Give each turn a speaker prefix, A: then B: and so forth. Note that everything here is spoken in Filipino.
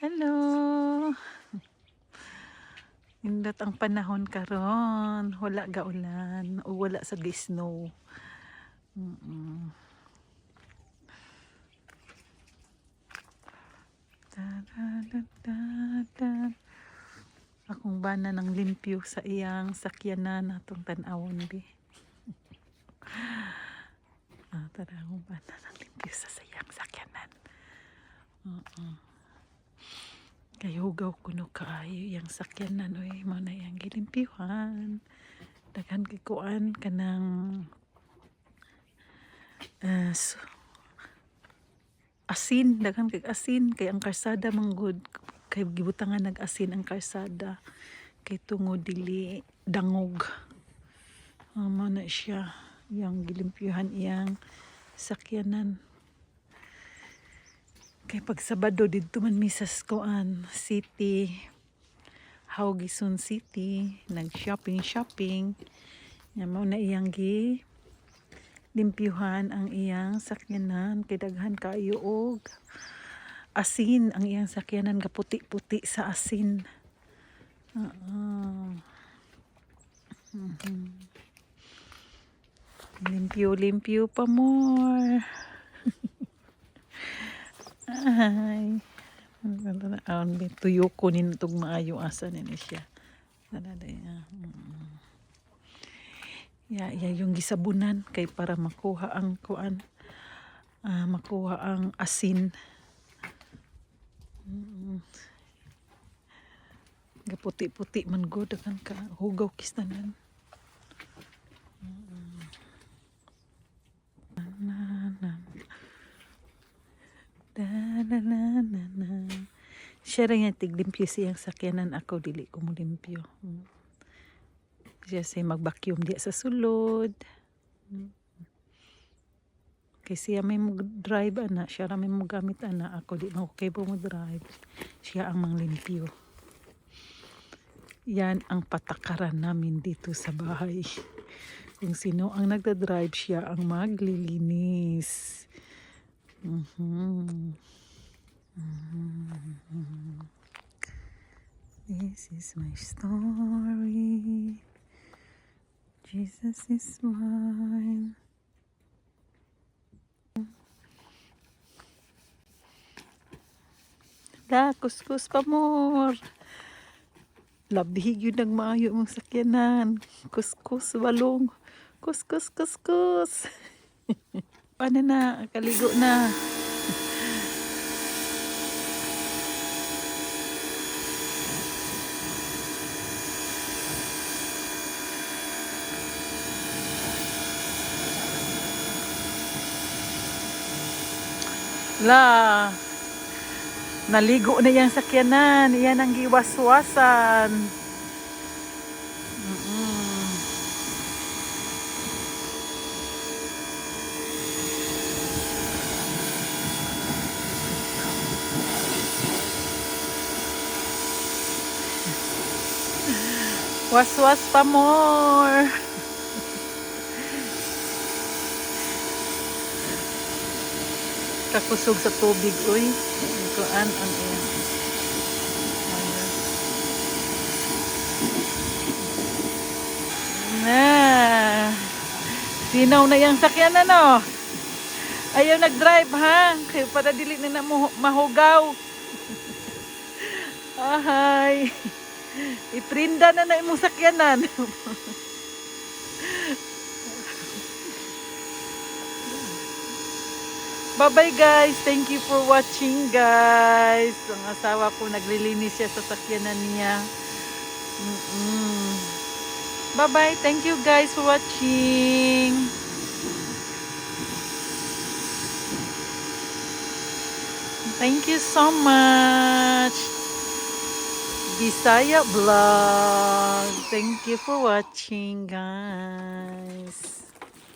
A: Hello. Nindot ang panahon karon, wala gaulan o wala sa snow. Ta-da-da-da-da. Akong bana ng limpyo sa iyang sakyanan atong tan-awon bi. Tara, akong bana ng limpyo sa iyang sakyanan. Kay hugaw kuno kaayo yang sakyanan oy, mao na yang gilimpyuhan. Daghan kay kuan kanang asin, daghan kay asin kay ang karsada manggod kay gibutangan nag-asin ang karsada kay tungod dili dangog. Mao na siya yang gilimpyuhan iyang sakyanan. Kay pag Sabado didto man mi sa kuan city, Haugesund City, nag-shopping. Nya mao na iyang limpyuhan ang iyang sakyanan kay daghan kaayo og asin ang iyang sakyanan, kaputi-puti sa asin. Limpyo pa more. Ay, tuyo ko nin itong maayo asa nini siya. Ya yung gisabunan kay para makuha ang kuan, makuha ang asin. Gaputi-puti man go dagan ka hugaw kistanan. Siya rin yung tiglimpyo siyang sakyanan, ako dili ko mo limpyo. Siya siya mag-vacuum diya sa sulod. Kay siya may mag-drive ana, siya rin may mag-gamit ana, ako di mo okay po mag-drive. Siya ang manglimpyo. Yan ang patakaran namin dito sa bahay. Kung sino ang nagda-drive, siya ang maglilinis. This is my story. Jesus is mine. Kuskus pa more. Labihig yun ang maayo mong sakyanan. Kuskus walong. Kuskus. Ano na, kaligo na. Naligo na yung sakyanan. Yan ang giwaswasan. Waswas pa more. Kakusog sa tubig uy. Kuan ang iyang. Sinaw na yung sakyanan no. Ayaw nag-drive ha. Kaya para dili na mahugaw. Ahay. Iprinda na imong sakyanan. Bye-bye guys. Thank you for watching guys. Ang asawa ko naglilinis siya sa sakyanan niya. Bye-bye. Thank you guys for watching. Thank you so much. Bisaya Vlog. Thank you for watching guys.